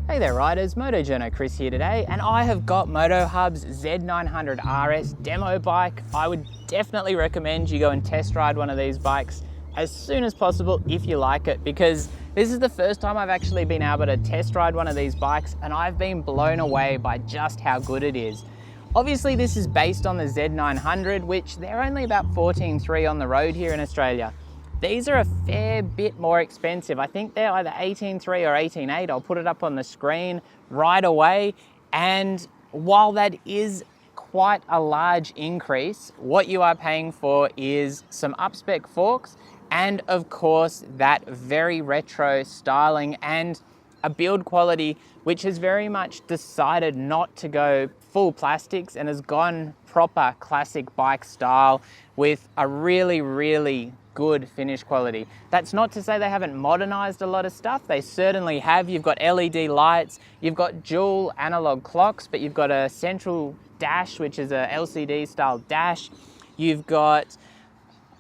Hey there riders, Journo Kris here today, and I have got MotoHub's Z900RS demo bike. I would definitely recommend you go and test ride one of these bikes as soon as possible if you like it, because this is the first time I've actually been able to test ride one of these bikes, and I've been blown away by just how good it is. Obviously this is based on the Z900, which they're only about 14.3 on the road here in Australia. These are a fair bit more expensive. I think they're either 18.3 or 18.8. I'll put it up on the screen right away. And while that is quite a large increase, what you are paying for is some up-spec forks and of course that very retro styling and a build quality which has very much decided not to go full plastics and has gone proper classic bike style with a really good finish quality. That's not to say they haven't modernized a lot of stuff. They certainly have. You've got LED lights, you've got dual analog clocks, but you've got a central dash, which is a LCD style dash. You've got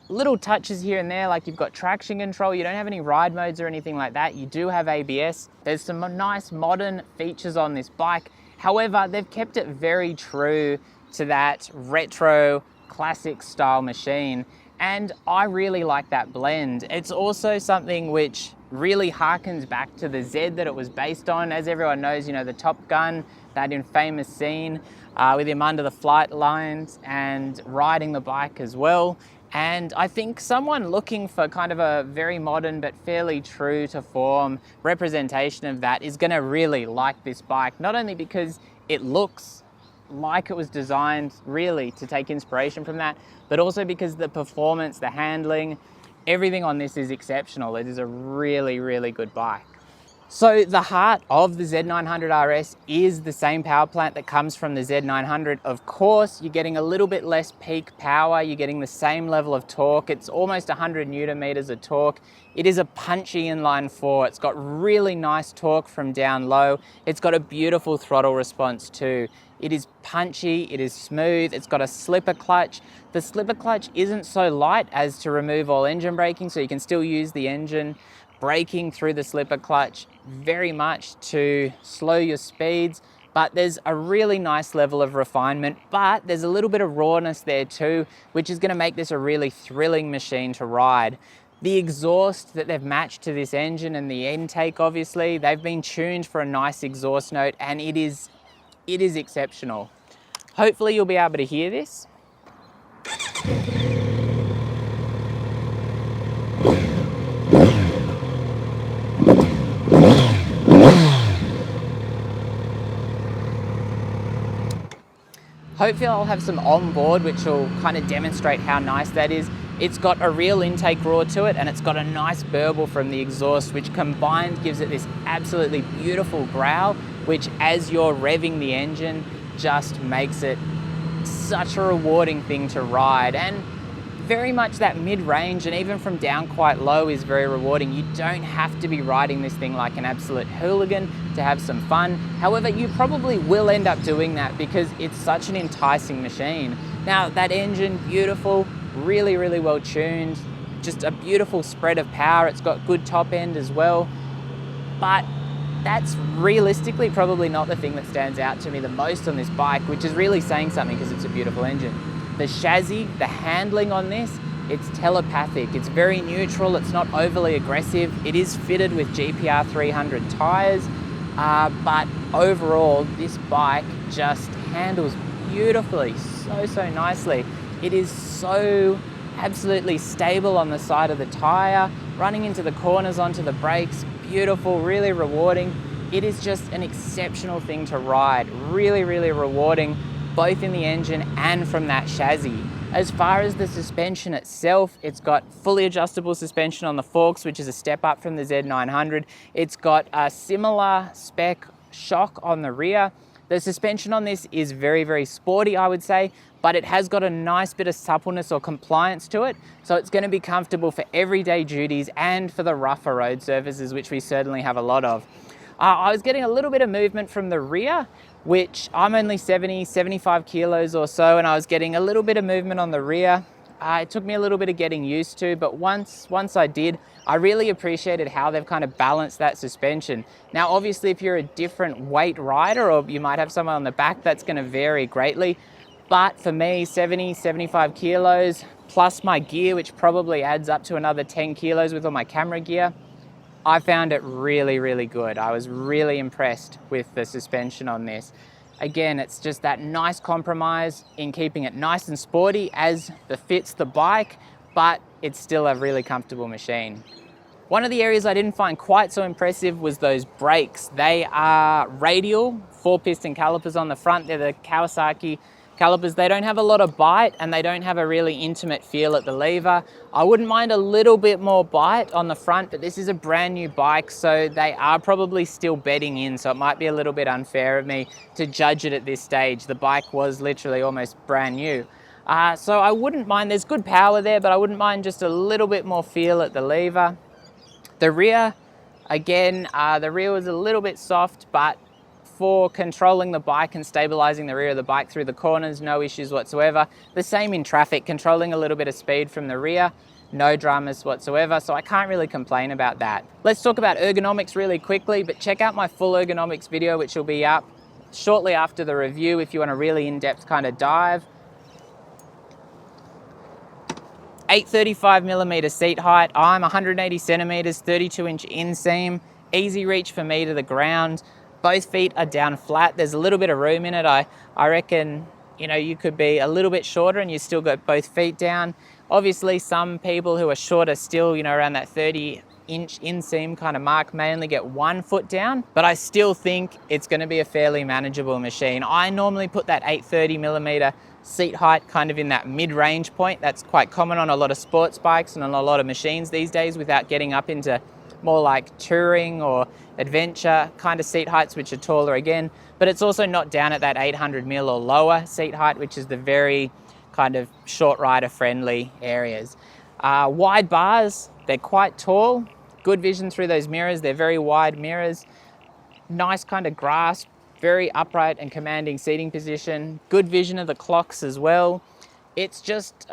little touches here and there, like you've got traction control. You don't have any ride modes or anything like that. You do have ABS. There's some nice modern features on this bike. However, they've kept it very true to that retro classic style machine. And I really like that blend. It's also something which really harkens back to the Z that it was based on. As everyone knows, you know, the Top Gun, that infamous scene with him under the flight lines and riding the bike as well. And I think someone looking for kind of a very modern but fairly true to form representation of that is gonna really like this bike, not only because it looks like it was designed really to take inspiration from that, but also because the performance, the handling, everything on this is exceptional. It is a really good bike. So the heart of the Z900RS is the same power plant that comes from the Z900. Of course, you're getting a little bit less peak power. You're getting the same level of torque. It's almost 100 Newton meters of torque. It is a punchy inline four. It's got really nice torque from down low. It's got a beautiful throttle response too. It is punchy, it is smooth, it's got a slipper clutch. The slipper clutch isn't so light as to remove all engine braking, so you can still use the engine braking through the slipper clutch very much to slow your speeds, but there's a really nice level of refinement, but there's a little bit of rawness there too, which is gonna make this a really thrilling machine to ride. The exhaust that they've matched to this engine and the intake, obviously, they've been tuned for a nice exhaust note, and it is exceptional. Hopefully you'll be able to hear this. Hopefully I'll have some on board which will kind of demonstrate how nice that is. It's got a real intake roar to it, and it's got a nice burble from the exhaust, which combined gives it this absolutely beautiful growl, which as you're revving the engine just makes it such a rewarding thing to ride. And very much that mid-range and even from down quite low is very rewarding. You don't have to be riding this thing like an absolute hooligan to have some fun. However, you probably will end up doing that because it's such an enticing machine. Now that engine, beautiful, really well tuned, just a beautiful spread of power. It's got good top end as well, but that's realistically probably not the thing that stands out to me the most on this bike, which is really saying something because it's a beautiful engine. The chassis, the handling on this, it's telepathic. It's very neutral. It's not overly aggressive. It is fitted with GPR 300 tires, but overall, this bike just handles beautifully, so nicely. It is so absolutely stable on the side of the tire, running into the corners onto the brakes, beautiful, really rewarding. It is just an exceptional thing to ride, really rewarding, both in the engine and from that chassis. As far as the suspension itself, it's got fully adjustable suspension on the forks, which is a step up from the Z900. It's got a similar spec shock on the rear. The suspension on this is very sporty, I would say, but it has got a nice bit of suppleness or compliance to it. So it's gonna be comfortable for everyday duties and for the rougher road surfaces, which we certainly have a lot of. I was getting a little bit of movement from the rear, which I'm only 75 kilos or so, and I was getting a little bit of movement on the rear. It took me a little bit of getting used to, but once I did, I really appreciated how they've kind of balanced that suspension. Now, obviously, if you're a different weight rider, or you might have someone on the back, that's going to vary greatly. But for me, 70, 75 kilos, plus my gear, which probably adds up to another 10 kilos with all my camera gear, I found it really, really good. I was really impressed with the suspension on this. Again, it's just that nice compromise in keeping it nice and sporty as befits the bike, but it's still a really comfortable machine. One of the areas I didn't find quite so impressive was those brakes. They are radial, 4-piston calipers on the front. They're the Kawasaki calipers. They don't have a lot of bite and they don't have a really intimate feel at the lever. I wouldn't mind a little bit more bite on the front, but this is a brand new bike, so they are probably still bedding in, so it might be a little bit unfair of me to judge it at this stage. The bike was literally almost brand new. So I wouldn't mind, there's good power there, but I wouldn't mind just a little bit more feel at the lever. The rear, again, the rear was a little bit soft, but for controlling the bike and stabilizing the rear of the bike through the corners, no issues whatsoever. The same in traffic, controlling a little bit of speed from the rear, no dramas whatsoever, so I can't really complain about that. Let's talk about ergonomics really quickly, but check out my full ergonomics video, which will be up shortly after the review if you want a really in-depth kind of dive. 835mm seat height, I'm 180 centimeters, 32-inch inseam, easy reach for me to the ground. Both feet are down flat. There's a little bit of room in it. I reckon, you could be a little bit shorter and you still got both feet down. Obviously, some people who are shorter still, around that 30-inch inseam kind of mark may only get 1 foot down, but I still think it's going to be a fairly manageable machine. I normally put that 830mm seat height kind of in that mid-range point. That's quite common on a lot of sports bikes and on a lot of machines these days without getting up into more like touring or adventure kind of seat heights, which are taller again, but it's also not down at that 800mm or lower seat height, which is the very kind of short rider friendly areas. Wide bars, they're quite tall, good vision through those mirrors, they're very wide mirrors, nice kind of grasp, very upright and commanding seating position, good vision of the clocks as well. It's just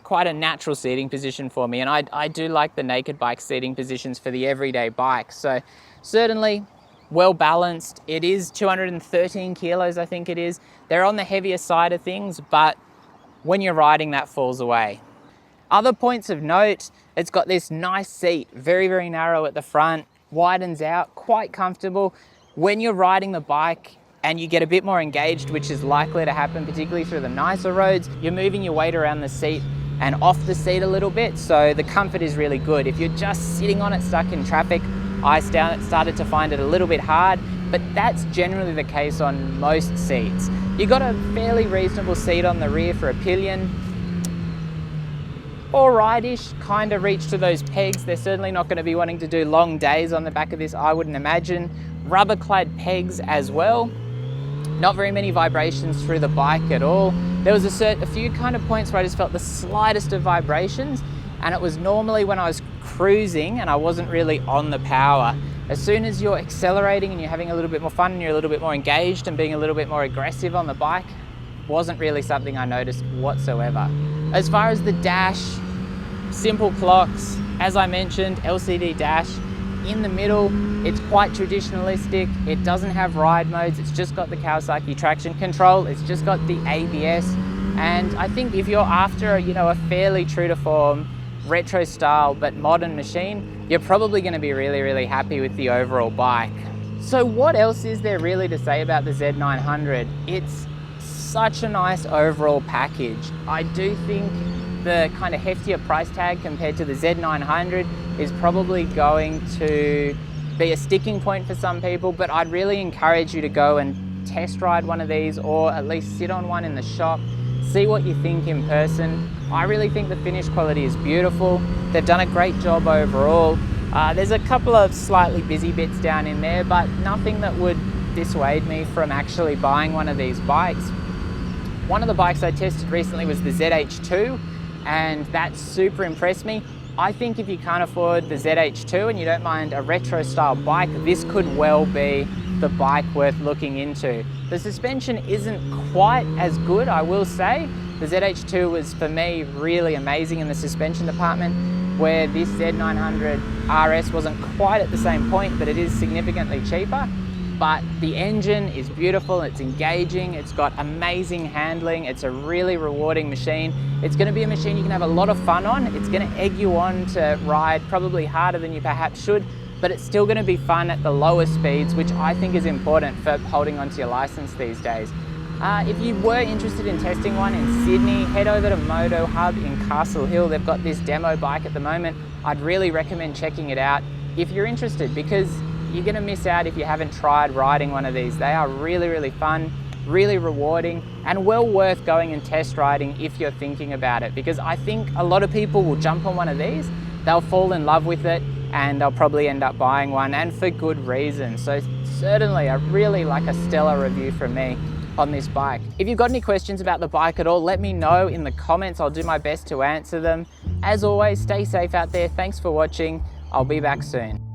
quite a natural seating position for me, and I do like the naked bike seating positions for the everyday bike. So certainly well balanced. It is 213 kilos, I think it is. They're on the heavier side of things, but when you're riding, that falls away. Other points of note, it's got this nice seat, very, very narrow at the front, widens out, quite comfortable. When you're riding the bike, and you get a bit more engaged, which is likely to happen, particularly through the nicer roads, you're moving your weight around the seat and off the seat a little bit, so the comfort is really good. If you're just sitting on it stuck in traffic, I started to find it a little bit hard, but that's generally the case on most seats. You've got a fairly reasonable seat on the rear for a pillion. All right-ish, kind of reach to those pegs. They're certainly not going to be wanting to do long days on the back of this, I wouldn't imagine. Rubber-clad pegs as well. Not very many vibrations through the bike at all. There was a few kind of points where I just felt the slightest of vibrations, and it was normally when I was cruising and I wasn't really on the power. As soon as you're accelerating and you're having a little bit more fun and you're a little bit more engaged and being a little bit more aggressive on the bike, wasn't really something I noticed whatsoever. As far as the dash, simple clocks, as I mentioned, LCD dash. In the middle, it's quite traditionalistic. It doesn't have ride modes. It's just got the Kawasaki traction control. It's just got the ABS. And I think if you're after, a fairly true to form, retro style, but modern machine, you're probably going to be really, really happy with the overall bike. So what else is there really to say about the Z900? It's such a nice overall package. I do think the kind of heftier price tag compared to the Z900 is probably going to be a sticking point for some people, but I'd really encourage you to go and test ride one of these, or at least sit on one in the shop, see what you think in person. I really think the finish quality is beautiful. They've done a great job overall. There's a couple of slightly busy bits down in there, but nothing that would dissuade me from actually buying one of these bikes. One of the bikes I tested recently was the ZH2, and that super impressed me. I think if you can't afford the ZH2 and you don't mind a retro style bike, this could well be the bike worth looking into. The suspension isn't quite as good, I will say, The ZH2 was, for me, really amazing in the suspension department, where this Z900RS wasn't quite at the same point, but it is significantly cheaper. But the engine is beautiful, it's engaging, it's got amazing handling, it's a really rewarding machine. It's going to be a machine you can have a lot of fun on. It's going to egg you on to ride probably harder than you perhaps should, but it's still going to be fun at the lower speeds, which I think is important for holding onto your license these days. If you were interested in testing one in Sydney, head over to MotoHub in Castle Hill. They've got this demo bike at the moment. I'd really recommend checking it out if you're interested, because you're going to miss out if you haven't tried riding one of these. They are really, really fun, really rewarding, and well worth going and test riding if you're thinking about it, because I think a lot of people will jump on one of these, they'll fall in love with it, and they'll probably end up buying one, and for good reason. So certainly a really a stellar review from me on this bike. If you've got any questions about the bike at all, let me know in the comments. I'll do my best to answer them. As always, stay safe out there. Thanks for watching. I'll be back soon.